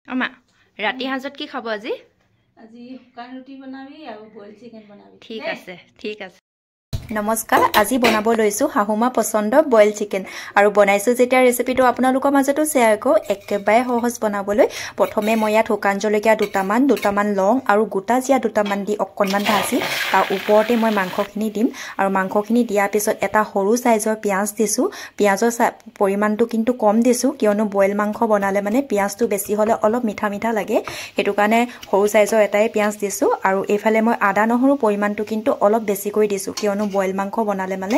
আমা ৰাতি হাজত কি খাব আজি শুকান ৰুটি বনাবি আৰু বইল চিকেন বনাবি ঠিক আছে নমস্কাৰ আজি বনাব লৈছো হাহুমা পছন্দ বইল চিকেন আৰু বনাইছো যেতিয়া ৰেচিপিটো আপোনালোকৰ মাজতো শেয়াৰ কৰো একেবাৰে সহজ বনাবলৈ প্ৰথমে মই ইয়াত শুকান জলকীয়া দুটামান লং আৰু গোটা জিয়া দুটামান দি অকণমান ভাজি তাৰ ওপৰতে মই মাংসখিনি দিম আৰু মাংসখিনি দিয়াৰ পিছত এটা সৰু সাইজৰ পিয়াজ দিছো পিয়াজৰ পৰিমাণটো কিন্তু কম দিছো কিয়নো বইল মাংস বনালে মানে পিয়াজটো বেছি হলে অলপ মিঠা মিঠা লাগে হেতু কাৰণে সৰু সাইজৰ এটাই পিয়াজ দিছো আৰু এফালে মই আদা নহৰু পৰিমাণটো কিন্তু অলপ বেছি কৰি দিছো কিয়নো বইল মাংস বনালে মানে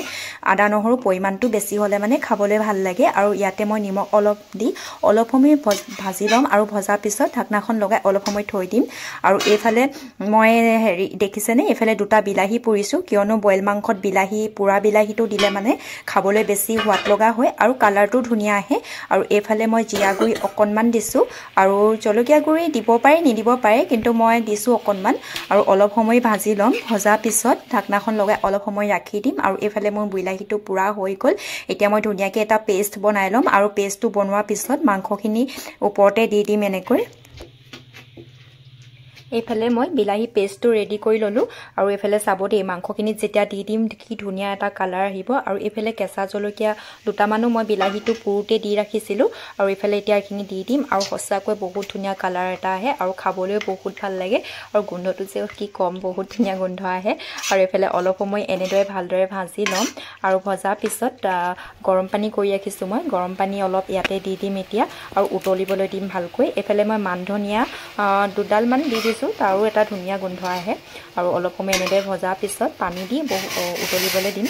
আদা নহৰু পৰিমাণটো বেছি হলে মানে খাবলৈ ভাল লাগে আৰু ইয়াতে মই নিমখ অলপ দি অলপ সময় ভাজি লম আৰু ভজাৰ পিছত ঢাকনাখন লগাই অলপ সময় থৈ দিম আৰু এইফালে মই হেৰি দেখিছেনে এইফালে দুটা বিলাহী পুৰিছো কিয়নো বইল মাংসত বিলাহী পুৰা বিলাহীটো দিলে মানে খাবলৈ বেছি সোৱাদ লগা হয় আৰু কালাৰটো ধুনীয়া আহে আৰু এইফালে মই জিৰা গুড়ি অকণমান দিছো আৰু জলকীয়া গুড়ি দিব পাৰে নিদিব পাৰে কিন্তু মই দিছো অকণমান আৰু অলপ সময় ভাজি লম ভজাৰ পিছত ঢাকনাখন লগাই অলপ সময় ৰাখি দিম আৰু এইফালে মোৰ বিলাহীটো পুৰা হৈ গ'ল এতিয়া মই ধুনীয়াকৈ এটা পেষ্ট বনাই ল'ম আৰু পেষ্টটো বনোৱাৰ পিছত মাংসখিনি ওপৰতে দি দিম এনেকৈ এইফালে মই বিলাহী পেষ্টটো ৰেডি কৰি ললো আৰু এইফালে চাব দেই মাংসখিনিত যেতিয়া দি দিম কি ধুনীয়া এটা কালাৰ আহিব আৰু এইফালে কেঁচা জলকীয়া দুটামানো মই বিলাহীটো পুৰুতে দি ৰাখিছিলো আৰু এইফালে এতিয়া এইখিনি দি দিম আৰু সঁচাকৈ বহুত ধুনীয়া কালাৰ এটা আহে আৰু খাবলৈও বহুত ভাল লাগে আৰু গোন্ধটো যে কি কম বহুত ধুনীয়া গোন্ধ আহে আৰু এইফালে অলপ সময় এনেদৰে ভালদৰে ভাজি ল'ম আৰু ভজাৰ পিছত গৰম পানী কৰি ৰাখিছো মই গৰম পানী অলপ ইয়াতে দি দিম এতিয়া আৰু উতলিবলৈ দিম ভালকৈ এইফালে মই মান ধনিয়া দুডালমান দি দিছো তাৰো এটা ধুনীয়া গোন্ধ আহে আৰু অলপ সময় এনেদৰে ভজাৰ পিছত পানী দি উতলিবলৈ দিম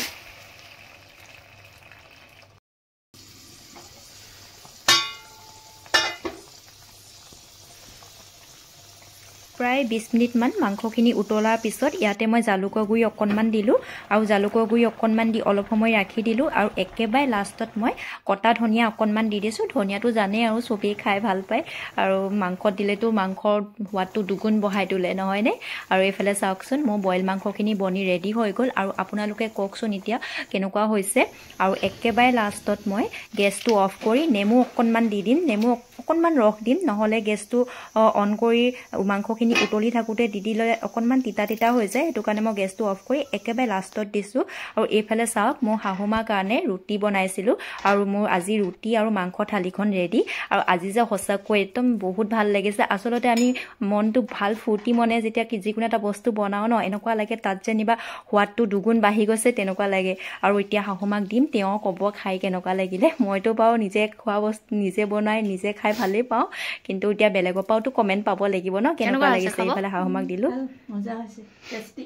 প্ৰায় 20 মিনিটমান মাংসখিনি উতলাৰ পিছত ইয়াতে মই জালুকৰ গুড়ি অকণমান দিলোঁ আৰু জালুকৰ গুড়ি অকণমান দি অলপ সময় ৰাখি দিলোঁ আৰু একেবাৰে লাষ্টত মই কটা ধনিয়া অকণমান দি দিছোঁ ধনিয়াটো জানেই আৰু চবেই খাই ভাল পায় আৰু মাংসত দিলেতো মাংসৰ সোৱাদটো দুগুণ বঢ়াই তোলে নহয়নে আৰু এইফালে চাওকচোন মোৰ বইল মাংসখিনি বনি ৰেডি হৈ গ'ল আৰু আপোনালোকে কওকচোন এতিয়া কেনেকুৱা হৈছে আৰু একেবাৰে লাষ্টত মই গেছটো অফ কৰি নেমু অকণমান দি দিম নেমু অকণমান ৰস দিম নহ'লে গেছটো অন কৰি মাংসখিনি উতলি থাকোঁতে দি দিলে অকণমান তিতা তিতা হৈ যায় সেইটো কাৰণে মই গেছটো অফ কৰি একেবাৰে লাষ্টত দিছোঁ আৰু এইফালে চাওক মই শাহুমাৰ কাৰণে ৰুটি বনাইছিলোঁ আৰু মোৰ আজি ৰুটি আৰু মাংস থালিখন ৰেডি আৰু আজি যে সঁচাকৈ একদম বহুত ভাল লাগিছে আচলতে আমি মনটো ভাল ফূৰ্তি মনে যেতিয়া যিকোনো এটা বস্তু বনাওঁ ন এনেকুৱা লাগে তাত যেনিবা সোৱাদটো দুগুণ বাঢ়ি গৈছে তেনেকুৱা লাগে আৰু এতিয়া শাহুমাক দিম তেওঁ ক'ব খাই কেনেকুৱা লাগিলে মইতো বাৰু নিজে খোৱা বস্তু নিজে বনাই নিজে খাই ভালেই পাওঁ কিন্তু এতিয়া বেলেগৰ পৰাওতো কমেণ্ট পাব লাগিব ন কেনেকুৱা লাগিছে এইফালে শাহুমাক দিলোঁ মজা হৈছে টেষ্টি